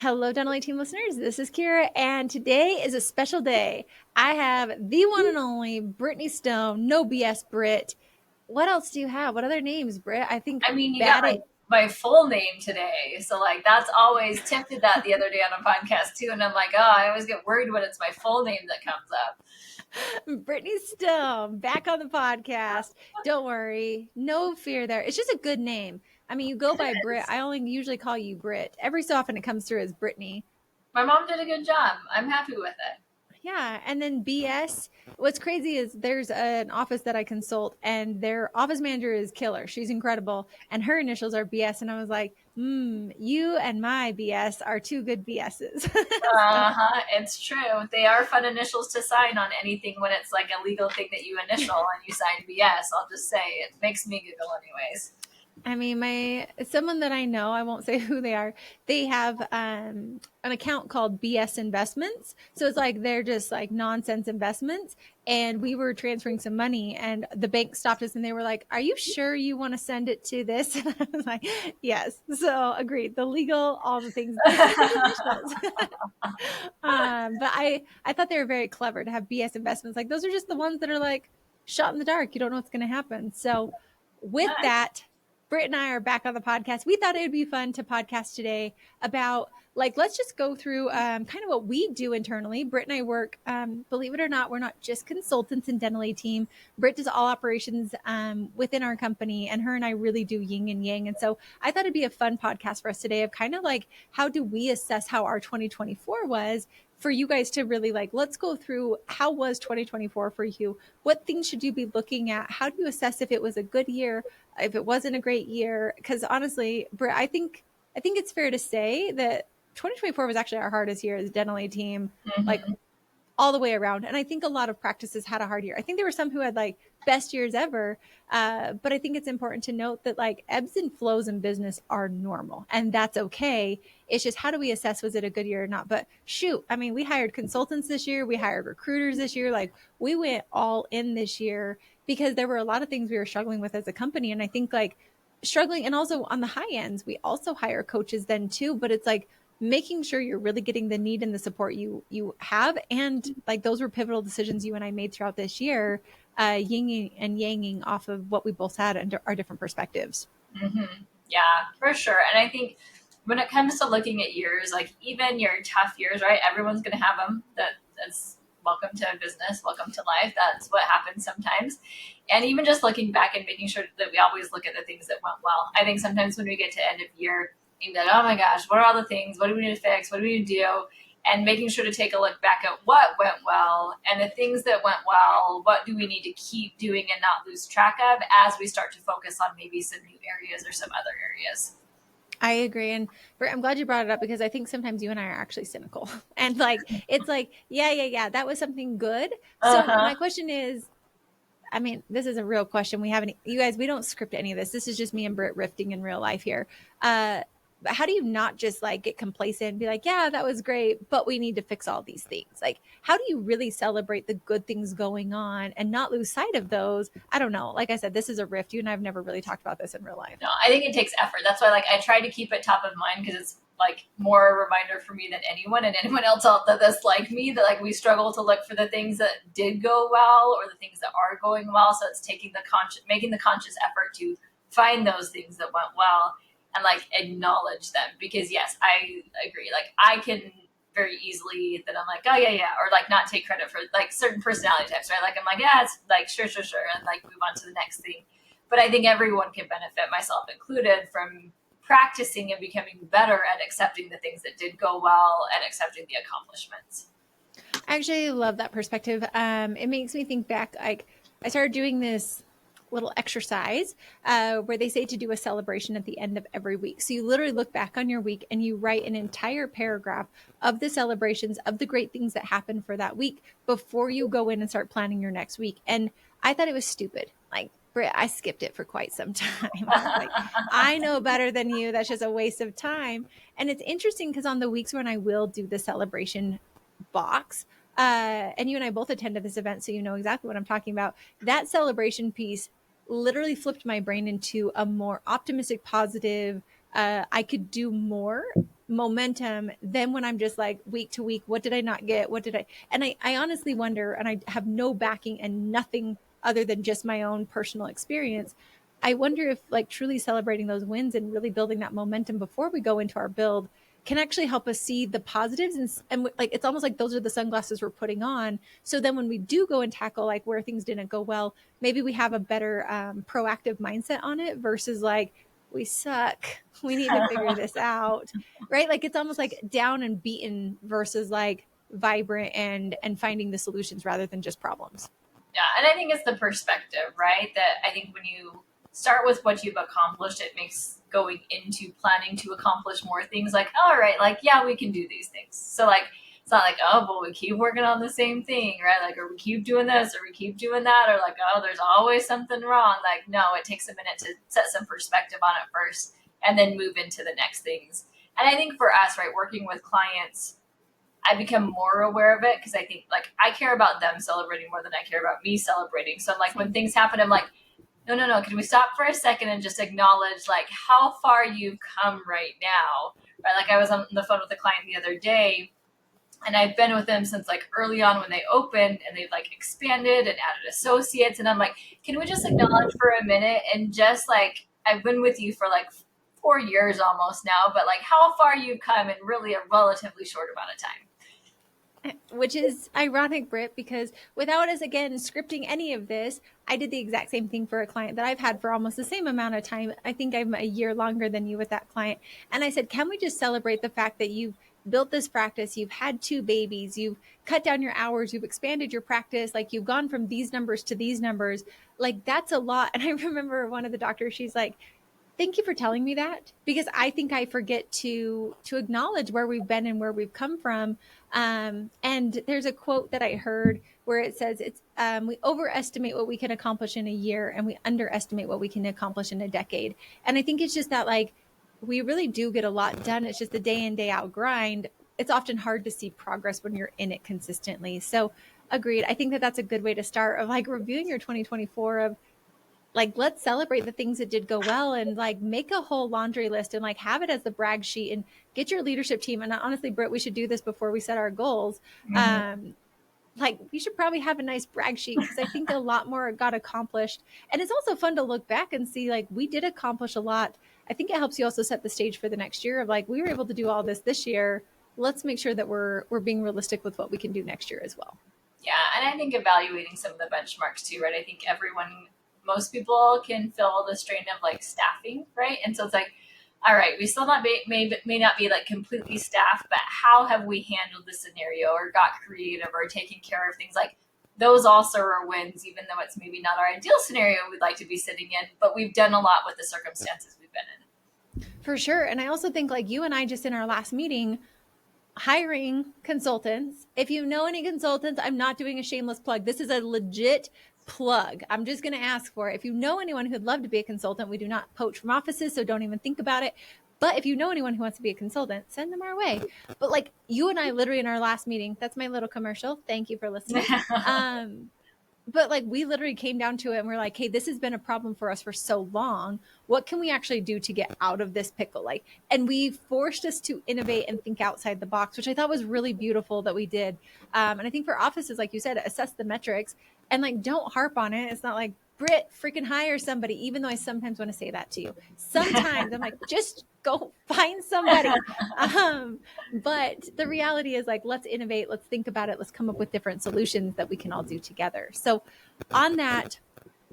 Hello, Dental Team listeners. This is Kiera, and today is a special day. I have the one and only Brittany Stone, no BS Britt. What else do you have? What other names, Britt? I think I mean, you got Bad A. my full name today. So, like, that's always tempted that the other day on a podcast, too. And I'm like, oh, I always get worried when it's my full name that comes up. Brittany Stone back on the podcast. Don't worry, no fear there. It's just a good name. I mean, you go by Britt. I only usually call you Britt. Every so often it comes through as Brittany. My mom did a good job. I'm happy with it. Yeah. And then BS. What's crazy is there's an office that I consult, and their office manager is killer. She's incredible. And her initials are BS. And I was like, you and my BS are two good BSs. So, It's true. They are fun initials to sign on anything when it's like a legal thing that you initial and you sign BS. I'll just say it makes me giggle, anyways. I mean, someone that I know, I won't say who they are. They have an account called BS Investments. So it's like they're just like nonsense investments. And we were transferring some money, and the bank stopped us, and they were like, "Are you sure you want to send it to this?" And I was like, "Yes." So agreed. The legal, all the things. But I thought they were very clever to have BS Investments. Like those are just the ones that are like shot in the dark. You don't know what's going to happen. So with Nice. that, Britt and I are back on the podcast. We thought it would be fun to podcast today about, like, let's just go through kind of what we do internally. Britt and I work, believe it or not, we're not just consultants in Dental Team. Britt does all operations within our company, and her and I really do yin and yang. And so I thought it'd be a fun podcast for us today of kind of like, how do we assess how our 2024 was, for you guys to really like, let's go through how was 2024 for you? What things should you be looking at? How do you assess if it was a good year, if it wasn't a great year? Because honestly, Britt, I think it's fair to say that 2024 was actually our hardest year as a Dental Team, like Mm-hmm. all the way around. And I think a lot of practices had a hard year. I think there were some who had like best years ever. But I think it's important to note that like ebbs and flows in business are normal, and that's okay. It's just, how do we assess, was it a good year or not? But shoot, I mean, we hired consultants this year. We hired recruiters this year. Like we went all in this year because there were a lot of things we were struggling with as a company. And I think like struggling, and also on the high ends, we also hire coaches then too, but it's like making sure you're really getting the need and the support you have. And like those were pivotal decisions you and I made throughout this year, yinging and yanging off of what we both had and our different perspectives. Mm-hmm. Yeah, for sure. And I think when it comes to looking at years, like even your tough years, right? Everyone's going to have them. That's welcome to business, welcome to life. That's what happens sometimes. And even just looking back and making sure that we always look at the things that went well. I think sometimes when we get to end of year, you're like, oh my gosh, what are all the things? What do we need to fix? What do we need to do? And making sure to take a look back at what went well and the things that went well, what do we need to keep doing and not lose track of as we start to focus on maybe some new areas or some other areas. I agree. And I'm glad you brought it up, because I think sometimes you and I are actually cynical. And like, it's like, yeah, that was something good. So Uh-huh. my question is, I mean, this is a real question. We haven't, you guys, we don't script any of this. This is just me and Britt rifting in real life here. But how do you not just like get complacent and be like, yeah, that was great, but we need to fix all these things? Like, how do you really celebrate the good things going on and not lose sight of those? I don't know. Like I said, this is a rift. You and I have never really talked about this in real life. No, I think it takes effort. That's why like I try to keep it top of mind because it's like more a reminder for me than anyone and anyone else out there that's like me, that like we struggle to look for the things that did go well or the things that are going well. So it's making the conscious effort to find those things that went well and like acknowledge them. Because yes, I agree. Like I can very easily that I'm like, oh yeah, or like not take credit for like certain personality types, right? Like I'm like, yeah, it's like sure, and like move on to the next thing. But I think everyone can benefit, myself included, from practicing and becoming better at accepting the things that did go well and accepting the accomplishments. I actually love that perspective. It makes me think back. Like I started doing this little exercise where they say to do a celebration at the end of every week. So you literally look back on your week and you write an entire paragraph of the celebrations, of the great things that happened for that week before you go in and start planning your next week. And I thought it was stupid. Like, Britt, I skipped it for quite some time. I was like, I know better than you. That's just a waste of time. And it's interesting because on the weeks when I will do the celebration box, and you and I both attended this event, so you know exactly what I'm talking about. That celebration piece literally flipped my brain into a more optimistic, positive, I could do more momentum than when I'm just like week to week, what did I not get? And I honestly wonder, and I have no backing and nothing other than just my own personal experience. I wonder if like truly celebrating those wins and really building that momentum before we go into our build can actually help us see the positives, and like it's almost like those are the sunglasses we're putting on. So then when we do go and tackle like where things didn't go well, maybe we have a better proactive mindset on it versus like, we suck, we need to figure this out, right? Like it's almost like down and beaten versus like vibrant and finding the solutions rather than just problems. Yeah, and I think it's the perspective, right? That I think when you start with what you've accomplished, it makes going into planning to accomplish more things like, all right, like, yeah, we can do these things. So like, it's not like, oh, but we keep working on the same thing, right? Like, or we keep doing this, or we keep doing that, or like, oh, there's always something wrong. Like, no, it takes a minute to set some perspective on it first and then move into the next things. And I think for us, right, working with clients, I become more aware of it because I think like I care about them celebrating more than I care about me celebrating. So I'm like, when things happen, I'm like, no, can we stop for a second and just acknowledge like how far you've come right now, right? Like I was on the phone with a client the other day, and I've been with them since like early on when they opened, and they've like expanded and added associates, and I'm like, can we just acknowledge for a minute and just like, I've been with you for like 4 years almost now, but like how far you've come in really a relatively short amount of time. Which is ironic, Britt, because without us, again, scripting any of this, I did the exact same thing for a client that I've had for almost the same amount of time. I think I'm a year longer than you with that client. And I said, can we just celebrate the fact that you've built this practice, you've had 2 babies, you've cut down your hours, you've expanded your practice, like you've gone from these numbers to these numbers. Like that's a lot. And I remember one of the doctors, she's like, thank you for telling me that, because I think I forget to acknowledge where we've been and where we've come from. And there's a quote that I heard where it says it's we overestimate what we can accomplish in a year and we underestimate what we can accomplish in a decade. And I think it's just that like we really do get a lot done. It's just the day in, day out grind. It's often hard to see progress when you're in it consistently. So agreed. I think that that's a good way to start of like reviewing your 2024 of like, let's celebrate the things that did go well and like make a whole laundry list and like have it as the brag sheet and get your leadership team. And honestly, Britt, we should do this before we set our goals. Like we should probably have a nice brag sheet because I think a lot more got accomplished. And it's also fun to look back and see like we did accomplish a lot. I think it helps you also set the stage for the next year of like, we were able to do all this year. Let's make sure that we're being realistic with what we can do next year as well. Yeah. And I think evaluating some of the benchmarks too, right? I think most people can feel the strain of like staffing, right? And so it's like, all right, we still may not be like completely staffed, but how have we handled the scenario or got creative or taken care of things? Like those also are wins, even though it's maybe not our ideal scenario we'd like to be sitting in, but we've done a lot with the circumstances we've been in. For sure. And I also think like you and I just in our last meeting, hiring consultants. If you know any consultants, I'm not doing a shameless plug. This is a legit plug. I'm just going to ask for it. If you know anyone who'd love to be a consultant, we do not poach from offices, so don't even think about it. But if you know anyone who wants to be a consultant, send them our way. But like you and I literally in our last meeting, that's my little commercial. Thank you for listening. But like we literally came down to it and we're like, hey, this has been a problem for us for so long. What can we actually do to get out of this pickle? Like, and we forced us to innovate and think outside the box, which I thought was really beautiful that we did. And I think for offices, like you said, assess the metrics and like, don't harp on it. It's not like, Britt, freaking hire somebody, even though I sometimes want to say that to you. Sometimes I'm like, just go find somebody. But the reality is like, let's innovate. Let's think about it. Let's come up with different solutions that we can all do together. So on that,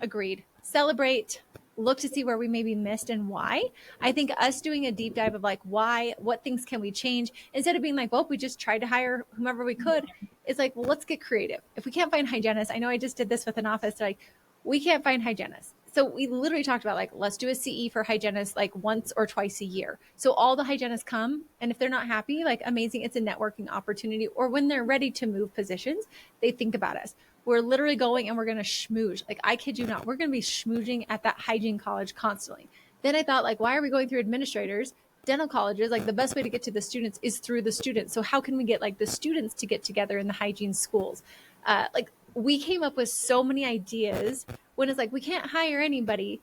agreed. Celebrate, look to see where we maybe missed and why. I think us doing a deep dive of like, why, what things can we change? Instead of being like, well, we just tried to hire whomever we could. It's like, well, let's get creative. If we can't find hygienists, I know I just did this with an office, like, we can't find hygienists. So we literally talked about like, let's do a CE for hygienists like once or twice a year. So all the hygienists come, and if they're not happy, like amazing, it's a networking opportunity. Or when they're ready to move positions, they think about us. We're literally going and we're going to schmooze. Like, I kid you not, we're going to be schmoozing at that hygiene college constantly. Then I thought like, why are we going through administrators? Dental colleges, like the best way to get to the students is through the students. So how can we get like the students to get together in the hygiene schools? Like we came up with so many ideas when it's like, we can't hire anybody.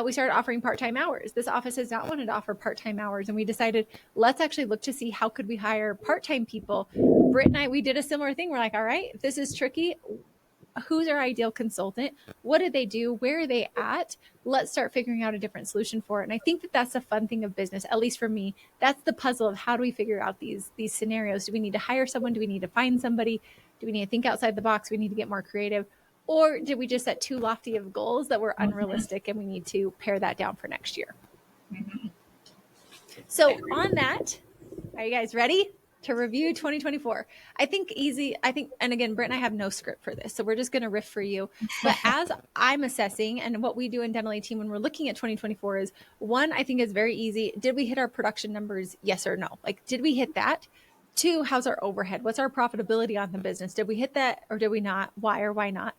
we started offering part-time hours. This office has not wanted to offer part-time hours. And we decided, let's actually look to see how could we hire part-time people. Britt and I, we did a similar thing. We're like, all right, if this is tricky, who's our ideal consultant? What do they do? Where are they at? Let's start figuring out a different solution for it. And I think that that's a fun thing of business, at least for me. That's the puzzle of how do we figure out these scenarios? Do we need to hire someone? Do we need to find somebody? Do we need to think outside the box? We need to get more creative? Or did we just set too lofty of goals that were unrealistic and we need to pare that down for next year? Mm-hmm. So on that, are you guys ready to review 2024? I think, and again, Britt and I have no script for this, so we're just going to riff for you. But as I'm assessing, and what we do in Dental 18 when we're looking at 2024 is, one, I think is very easy. Did we hit our production numbers? Yes or no? Like, did we hit that? Two, how's our overhead? What's our profitability on the business? Did we hit that or did we not? Why or why not?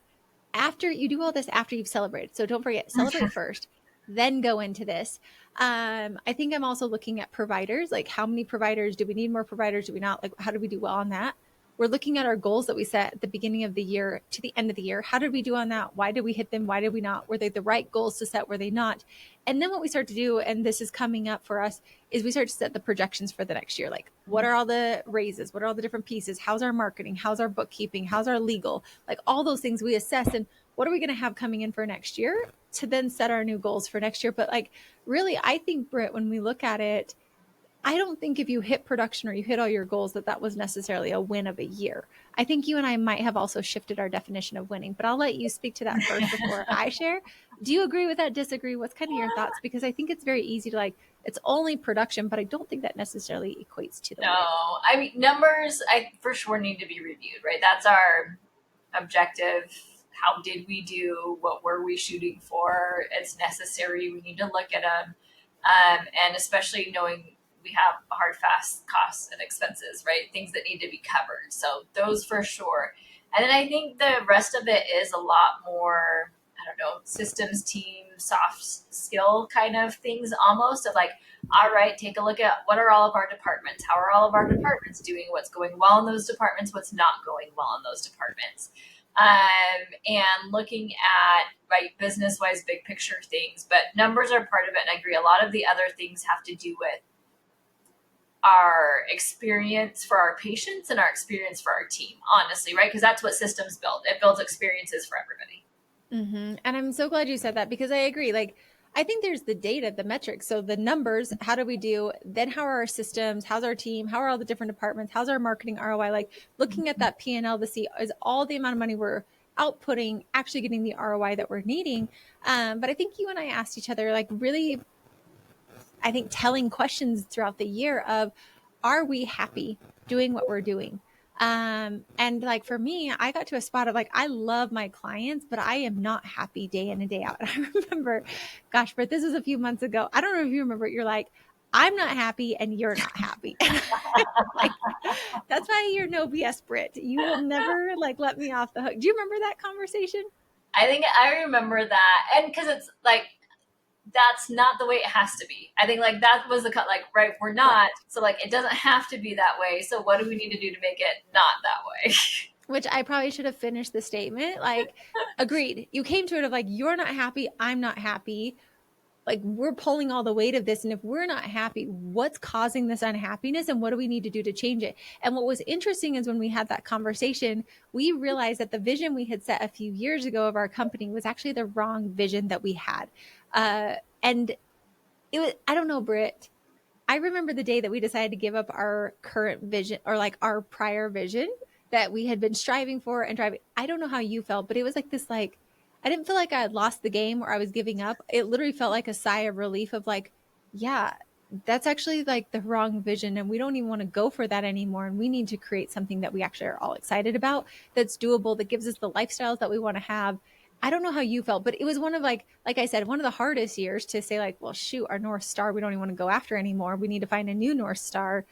After you do all this, after you've celebrated. So don't forget, celebrate first, then go into this. I think I'm also looking at providers, like how many providers, do we need more providers? Do we not? Like, how do we do well on that? We're looking at our goals that we set at the beginning of the year to the end of the year. How did we do on that? Why did we hit them? Why did we not? Were they the right goals to set? Were they not? And then what we start to do, and this is coming up for us, is we start to set the projections for the next year. Like, what are all the raises? What are all the different pieces? How's our marketing? How's our bookkeeping? How's our legal? Like, all those things we assess, and what are we going to have coming in for next year to then set our new goals for next year. But like, really, I think, Britt, when we look at it, I don't think if you hit production or you hit all your goals that was necessarily a win of a year. I think you and I might have also shifted our definition of winning, but I'll let you speak to that first before I share. Do you agree with that? Disagree? What's kind of your thoughts? Because I think it's very easy to like, it's only production, but I don't think that necessarily equates to the win. I mean, numbers, for sure need to be reviewed, right? That's our objective. How did we do? What were we shooting for? It's necessary. We need to look at them. And especially knowing we have hard, fast costs and expenses, right? Things that need to be covered. So those for sure. And then I think the rest of it is a lot more, I don't know, systems, team, soft skill kind of things almost of like, all right, take a look at what are all of our departments? How are all of our departments doing? What's going well in those departments? What's not going well in those departments? And looking at, right, business-wise, big picture things. But numbers are part of it, and I agree. A lot of the other things have to do with our experience for our patients and our experience for our team, honestly, right? Because that's what systems build. It builds experiences for everybody. Mm-hmm. And I'm so glad you said that because I agree. Like, I think there's the data, the metrics. So the numbers, how do we do? Then how are our systems? How's our team? How are all the different departments? How's our marketing ROI? Like looking at that P&L to see is all the amount of money we're outputting actually getting the ROI that we're needing. But I think you and I asked each other, like really, I think telling questions throughout the year of, are we happy doing what we're doing? And like for me, I got to a spot of like, I love my clients, but I am not happy day in and day out. And I remember, gosh, Britt, this was a few months ago. I don't know if you remember, you're like, I'm not happy and you're not happy. Like, that's why you're no BS Britt. You will never like let me off the hook. Do you remember that conversation? I think I remember that. And because it's like, that's not the way it has to be. I think like that was the cut, like, right, we're not. So like, it doesn't have to be that way. So what do we need to do to make it not that way? Which I probably should have finished the statement. Like, agreed. You came to it of like, you're not happy. I'm not happy. Like we're pulling all the weight of this. And if we're not happy, what's causing this unhappiness and what do we need to do to change it? And what was interesting is when we had that conversation, we realized that the vision we had set a few years ago of our company was actually the wrong vision that we had. And it was, I don't know, Britt, I remember the day that we decided to give up our current vision or like our prior vision that we had been striving for and driving. I don't know how you felt, but it was like this, like, I didn't feel like I had lost the game or I was giving up. It literally felt like a sigh of relief of like, yeah, that's actually like the wrong vision. And we don't even want to go for that anymore. And we need to create something that we actually are all excited about, that's doable, that gives us the lifestyles that we want to have. I don't know how you felt, but it was one of like I said, one of the hardest years to say like, well, shoot, our North Star, we don't even want to go after anymore. We need to find a new North Star.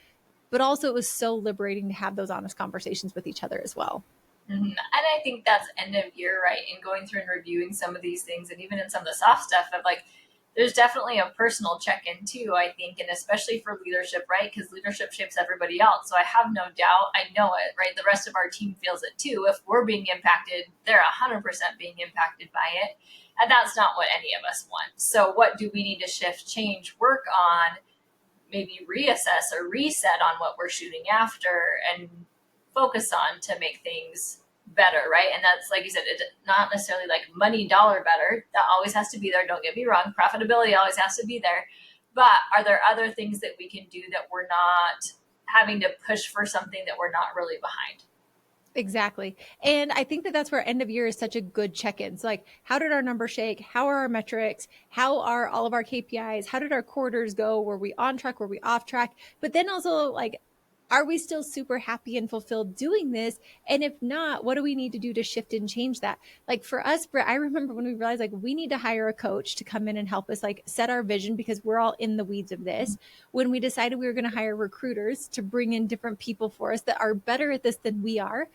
But also it was so liberating to have those honest conversations with each other as well. Mm-hmm. And I think that's end of year, right? And going through and reviewing some of these things and even in some of the soft stuff of like, there's definitely a personal check-in too, I think, and especially for leadership, right? Because leadership shapes everybody else. So I have no doubt, I know it, right? The rest of our team feels it too. If we're being impacted, they're 100% being impacted by it. And that's not what any of us want. So what do we need to shift, change, work on, maybe reassess or reset on what we're shooting after and focus on to make things better, right? And that's, like you said, it's not necessarily like money dollar better. That always has to be there. Don't get me wrong. Profitability always has to be there. But are there other things that we can do that we're not having to push for something that we're not really behind? Exactly. And I think that that's where end of year is such a good check-in. So like, how did our numbers shake? How are our metrics? How are all of our KPIs? How did our quarters go? Were we on track? Were we off track? But then also like, are we still super happy and fulfilled doing this? And if not, what do we need to do to shift and change that? Like for us, Britt, I remember when we realized like we need to hire a coach to come in and help us like set our vision because we're all in the weeds of this. When we decided we were going to hire recruiters to bring in different people for us that are better at this than we are,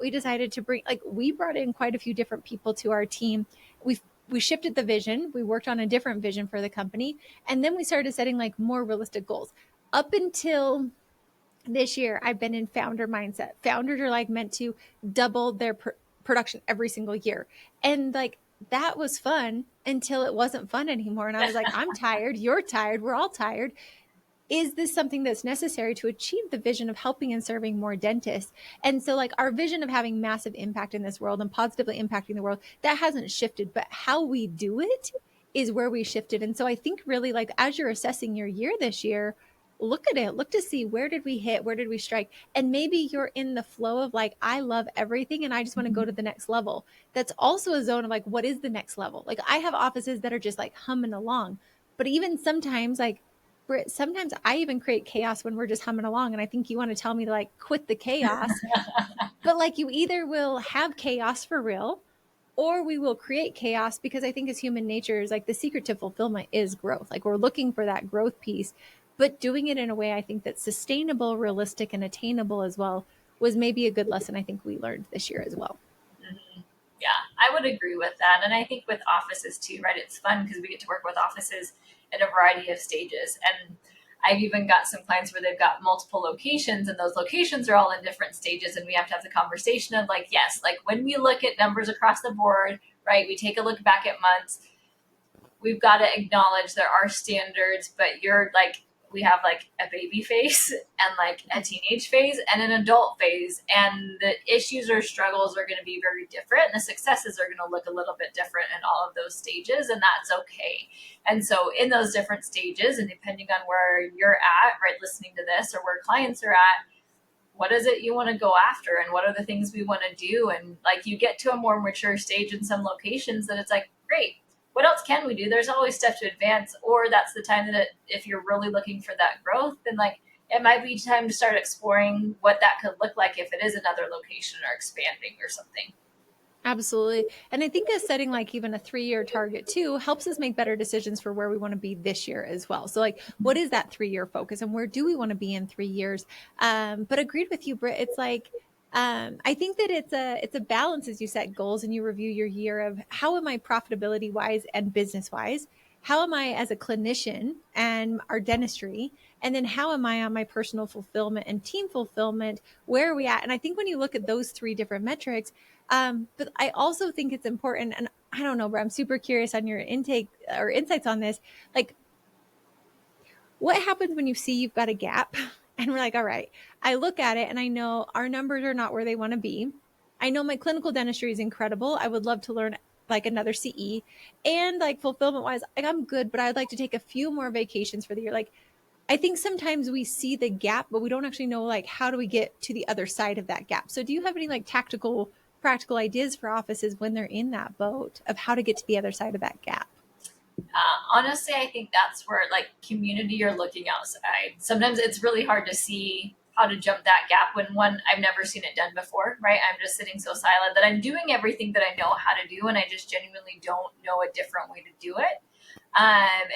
we decided to we brought in quite a few different people to our team. We shifted the vision. We worked on a different vision for the company. And then we started setting like more realistic goals. Up until this year, I've been in founder mindset. Founders are like meant to double their production every single year. And like, that was fun until it wasn't fun anymore. And I was like, I'm tired. You're tired. We're all tired. Is this something that's necessary to achieve the vision of helping and serving more dentists? And so like our vision of having massive impact in this world and positively impacting the world, that hasn't shifted, but how we do it is where we shifted. And so I think really like as you're assessing your year this year, look at it, look to see where did we hit, where did we strike? And maybe you're in the flow of like, I love everything and I just want to go to the next level. That's also a zone of like, what is the next level? Like I have offices that are just like humming along, but even sometimes like, Britt, sometimes I even create chaos when we're just humming along. And I think you want to tell me to like quit the chaos. But like you either will have chaos for real or we will create chaos because I think as human nature is like the secret to fulfillment is growth. Like we're looking for that growth piece, but doing it in a way I think that's sustainable, realistic, and attainable as well was maybe a good lesson I think we learned this year as well. Mm-hmm. Yeah, I would agree with that. And I think with offices too, right? It's fun because we get to work with offices at a variety of stages. And I've even got some clients where they've got multiple locations and those locations are all in different stages. And we have to have the conversation of like, yes, like when we look at numbers across the board, right? We take a look back at months. We've got to acknowledge there are standards, but you're like, we have like a baby phase and like a teenage phase and an adult phase. And the issues or struggles are going to be very different. And the successes are going to look a little bit different in all of those stages. And that's okay. And so in those different stages, and depending on where you're at, right, listening to this or where clients are at, what is it you want to go after? And what are the things we want to do? And like you get to a more mature stage in some locations that it's like, great, what else can we do? There's always stuff to advance, or that's the time that if you're really looking for that growth, then like it might be time to start exploring what that could look like if it is another location or expanding or something. Absolutely. And I think that setting like even a 3-year target too helps us make better decisions for where we want to be this year as well. So like, what is that 3-year focus and where do we want to be in 3 years? But agreed with you, Britt. It's like, I think that it's a balance as you set goals and you review your year of how am I profitability wise and business wise? How am I as a clinician and our dentistry? And then how am I on my personal fulfillment and team fulfillment? Where are we at? And I think when you look at those 3 different metrics, but I also think it's important, and I don't know, but I'm super curious on your intake or insights on this. Like, what happens when you see you've got a gap and we're like, all right, I look at it and I know our numbers are not where they want to be. I know my clinical dentistry is incredible. I would love to learn like another CE and like fulfillment wise, like I'm good, but I'd like to take a few more vacations for the year. Like, I think sometimes we see the gap, but we don't actually know like how do we get to the other side of that gap. So do you have any like tactical, practical ideas for offices when they're in that boat of how to get to the other side of that gap? Honestly, I think that's where like community you're looking outside. Sometimes it's really hard to see how to jump that gap when one, I've never seen it done before, right? I'm just sitting so silent that I'm doing everything that I know how to do and I just genuinely don't know a different way to do it.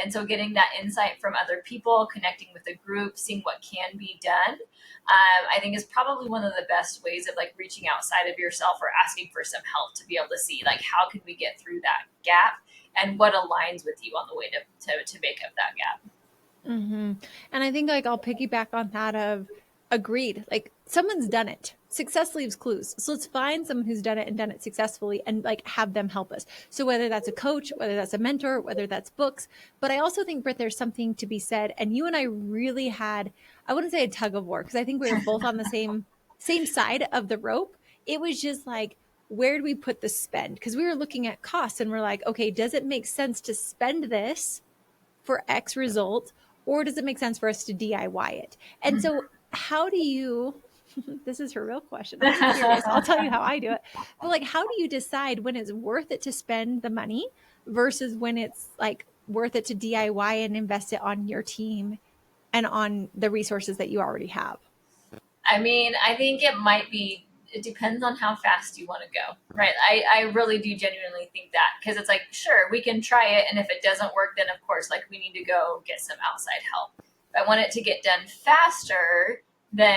And so getting that insight from other people, connecting with a group, seeing what can be done, I think is probably one of the best ways of like reaching outside of yourself or asking for some help to be able to see like how can we get through that gap. and what aligns with you on the way to make up that gap. Mm-hmm. And I think like I'll piggyback on that of agreed. Like someone's done it. Success leaves clues. So let's find someone who's done it and done it successfully and like have them help us. So whether that's a coach, whether that's a mentor, whether that's books. But I also think, Britt, there's something to be said. And you and I really had, I wouldn't say a tug of war, because I think we were both on the same side of the rope. It was just like, where do we put the spend? Because we were looking at costs and we're like, okay, does it make sense to spend this for X result? Or does it make sense for us to DIY it? And so how do you, this is a real question. I'm so curious. I'll tell you how I do it. But like, how do you decide when it's worth it to spend the money versus when it's like worth it to DIY and invest it on your team and on the resources that you already have? I mean, I think it depends on how fast you want to go, right? I really do genuinely think that, because it's like, sure, we can try it. And if it doesn't work, then of course, like we need to go get some outside help. If I want it to get done faster, then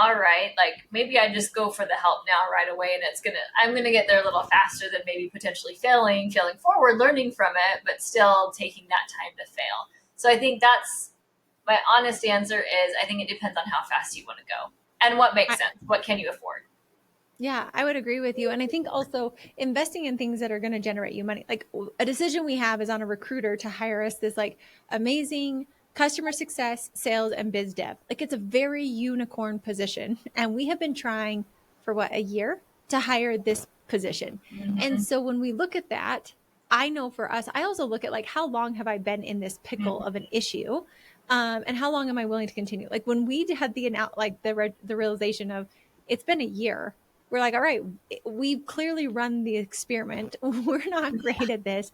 all right, like maybe I just go for the help now right away. And I'm going to get there a little faster than maybe potentially failing forward, learning from it, but still taking that time to fail. So I think that's my honest answer is I think it depends on how fast you want to go and what makes sense. What can you afford? Yeah, I would agree with you. And I think also investing in things that are going to generate you money. Like a decision we have is on a recruiter to hire us this like amazing customer success, sales, and biz dev. Like it's a very unicorn position. And we have been trying for what, a year to hire this position. Mm-hmm. And so when we look at that, I know for us, I also look at like, how long have I been in this pickle of an issue? And how long am I willing to continue? Like when we had the realization of it's been a year, we're like, all right, we've clearly run the experiment. We're not great at this.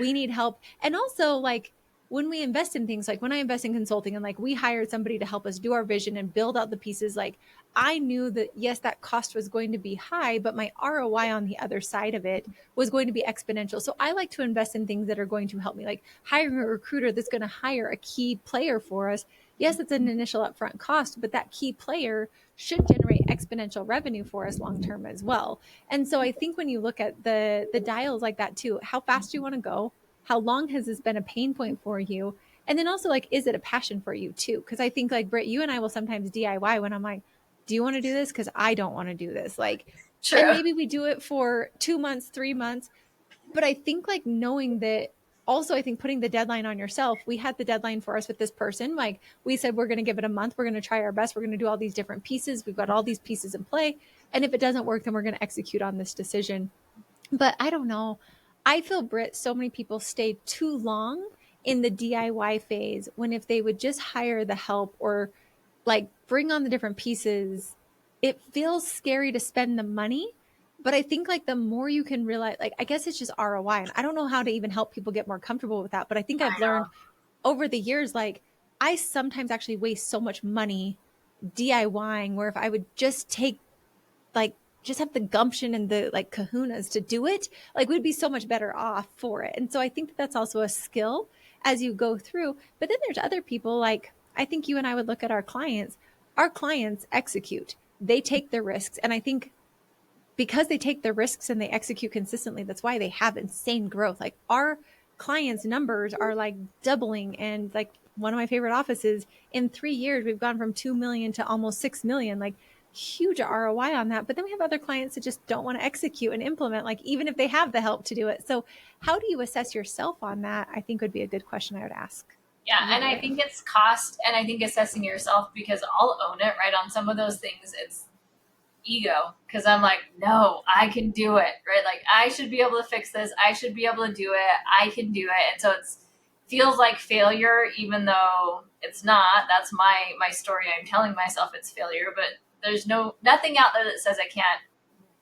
We need help. And also like when we invest in things, like when I invest in consulting and like we hired somebody to help us do our vision and build out the pieces, like I knew that yes, that cost was going to be high, but my ROI on the other side of it was going to be exponential. So I like to invest in things that are going to help me, like hiring a recruiter that's going to hire a key player for us. Yes, it's an initial upfront cost, but that key player should generate exponential revenue for us long term as well. And so I think when you look at the dials like that too, how fast do you want to go? How long has this been a pain point for you? And then also like, is it a passion for you too? Because I think like Britt, you and I will sometimes DIY when I'm like, do you want to do this? Because I don't want to do this. Like, True. and maybe we do it for 2 months, 3 months. But I think like knowing that also, I think putting the deadline on yourself, we had the deadline for us with this person. Like we said, we're going to give it a month. We're going to try our best. We're going to do all these different pieces. We've got all these pieces in play. And if it doesn't work, then we're going to execute on this decision. But I don't know. I feel, Britt, so many people stay too long in the DIY phase when if they would just hire the help or like bring on the different pieces, it feels scary to spend the money. But I think like the more you can realize, like, I guess it's just ROI. And I don't know how to even help people get more comfortable with that. But I think I've learned over the years, like I sometimes actually waste so much money DIYing where if I would just take like, just have the gumption and the like kahunas to do it, like we'd be so much better off for it. And so I think that that's also a skill as you go through. But then there's other people like, I think you and I would look at our clients execute, they take the risks. And I think because they take the risks and they execute consistently, that's why they have insane growth. Like our clients' numbers are like doubling. And like one of my favorite offices, in 3 years, we've gone from 2 million to almost 6 million, like huge ROI on that. But then we have other clients that just don't want to execute and implement, like even if they have the help to do it. So how do you assess yourself on that? I think would be a good question I would ask. Yeah, and I think it's cost, and I think assessing yourself, because I'll own it, right? On some of those things, it's ego, because I'm like, no, I can do it, right? Like I should be able to fix this. I should be able to do it. I can do it. And so it's feels like failure, even though it's not. That's my story. I'm telling myself it's failure, but there's nothing out there that says I can't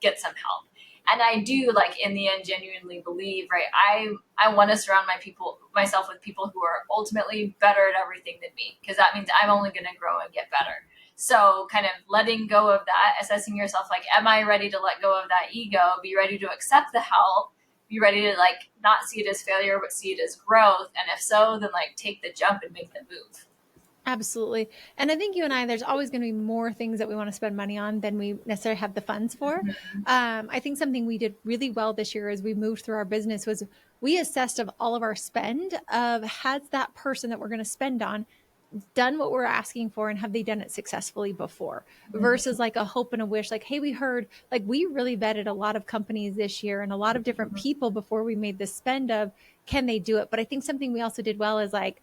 get some help. And I do, like, in the end, genuinely believe, right? I want to surround myself with people who are ultimately better at everything than me, because that means I'm only going to grow and get better. So kind of letting go of that, assessing yourself, like, am I ready to let go of that ego? Be ready to accept the help. Be ready to, like, not see it as failure, but see it as growth. And if so, then, like, take the jump and make the move. Absolutely. And I think you and I, there's always going to be more things that we want to spend money on than we necessarily have the funds for. I think something we did really well this year as we moved through our business was we assessed of all of our spend of has that person that we're going to spend on done what we're asking for and have they done it successfully before versus like a hope and a wish like, hey, we heard like we really vetted a lot of companies this year and a lot of different people before we made this spend of can they do it. But I think something we also did well is like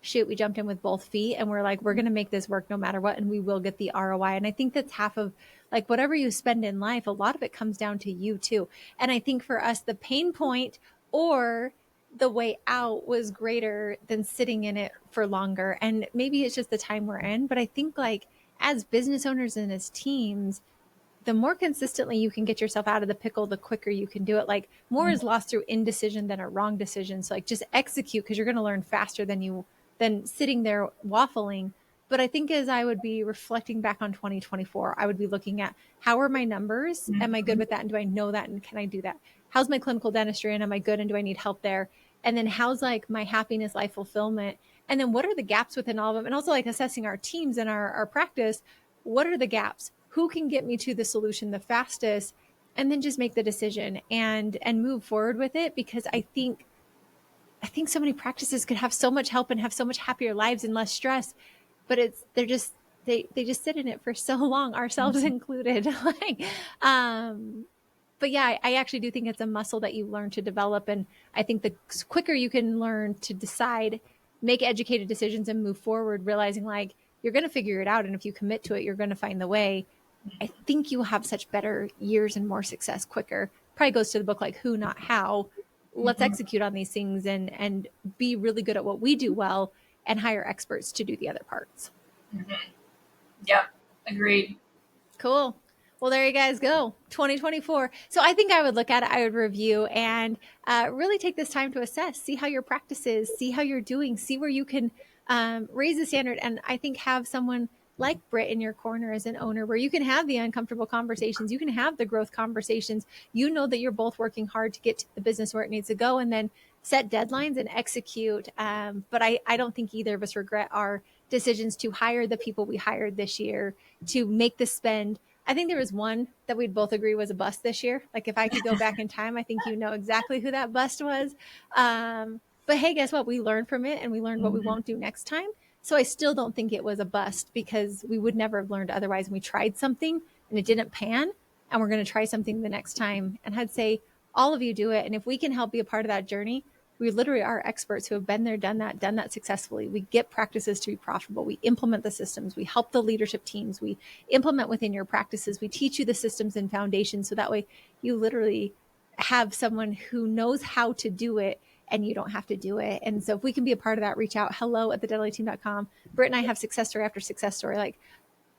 shoot, we jumped in with both feet and we're like, we're going to make this work no matter what. And we will get the ROI. And I think that's half of like whatever you spend in life, a lot of it comes down to you too. And I think for us, the pain point or the way out was greater than sitting in it for longer. And maybe it's just the time we're in. But I think like as business owners and as teams, the more consistently you can get yourself out of the pickle, the quicker you can do it. Like more is lost through indecision than a wrong decision. So like just execute because you're going to learn faster than sitting there waffling. But I think as I would be reflecting back on 2024, I would be looking at how are my numbers? Am I good with that? And do I know that? And can I do that? How's my clinical dentistry? And am I good? And do I need help there? And then how's like my happiness, life fulfillment? And then what are the gaps within all of them? And also like assessing our teams and our practice. What are the gaps? Who can get me to the solution the fastest? And then just make the decision and move forward with it. Because I think so many practices could have so much help and have so much happier lives and less stress, but they just sit in it for so long, ourselves included. Like, but yeah, I actually do think it's a muscle that you learn to develop. And I think the quicker you can learn to decide, make educated decisions and move forward, realizing like you're going to figure it out. And if you commit to it, you're going to find the way. I think you will have such better years and more success quicker. Probably goes to the book, like who, not how. Let's execute on these things and be really good at what we do well and hire experts to do the other parts. Yep. Agreed. Cool. Well, there you guys go. 2024. So I think I would look at it, I would review and really take this time to assess, see how your practice is, see how you're doing, see where you can raise the standard. And I think have someone like Britt in your corner as an owner where you can have the uncomfortable conversations, you can have the growth conversations, you know that you're both working hard to get to the business where it needs to go and then set deadlines and execute. But I don't think either of us regret our decisions to hire the people we hired this year, to make the spend. I think there was one that we'd both agree was a bust this year. Like if I could go back in time, I think you know exactly who that bust was. But hey, guess what? We learned from it and we learned what we won't do next time. So I still don't think it was a bust because we would never have learned otherwise. And we tried something and it didn't pan and we're going to try something the next time. And I'd say all of you do it. And if we can help be a part of that journey, we literally are experts who have been there, done that successfully. We get practices to be profitable. We implement the systems. We help the leadership teams. We implement within your practices. We teach you the systems and foundations. So that way you literally have someone who knows how to do it and you don't have to do it. And so if we can be a part of that, reach out, hello@thedentalliteam.com. Britt and I have success story after success story, like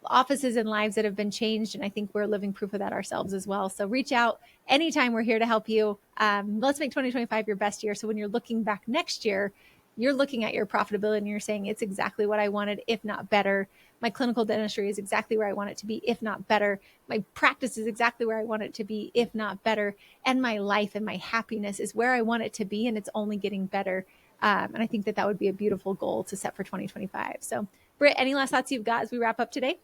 offices and lives that have been changed. And I think we're living proof of that ourselves as well. So reach out anytime. We're here to help you. Let's make 2025 your best year. So when you're looking back next year, you're looking at your profitability and you're saying, it's exactly what I wanted, if not better. My clinical dentistry is exactly where I want it to be, if not better. My practice is exactly where I want it to be, if not better. And my life and my happiness is where I want it to be. And it's only getting better. And I think that would be a beautiful goal to set for 2025. So Britt, any last thoughts you've got as we wrap up today?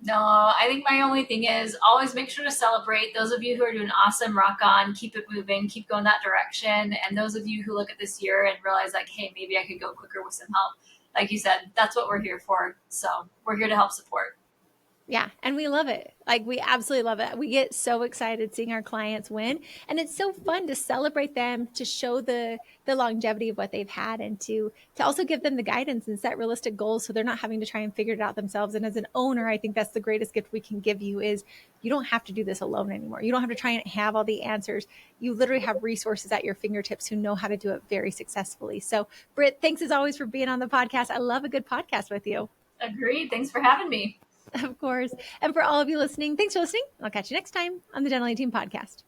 No, I think my only thing is always make sure to celebrate. Those of you who are doing awesome, rock on, keep it moving, keep going that direction. And those of you who look at this year and realize like, hey, maybe I could go quicker with some help. Like you said, that's what we're here for. So we're here to help support. Yeah. And we love it. Like we absolutely love it. We get so excited seeing our clients win. And it's so fun to celebrate them, to show the longevity of what they've had and to also give them the guidance and set realistic goals so they're not having to try and figure it out themselves. And as an owner, I think that's the greatest gift we can give you is you don't have to do this alone anymore. You don't have to try and have all the answers. You literally have resources at your fingertips who know how to do it very successfully. So Britt, thanks as always for being on the podcast. I love a good podcast with you. Agreed. Thanks for having me. Of course. And for all of you listening, thanks for listening. I'll catch you next time on the Dental Team Podcast.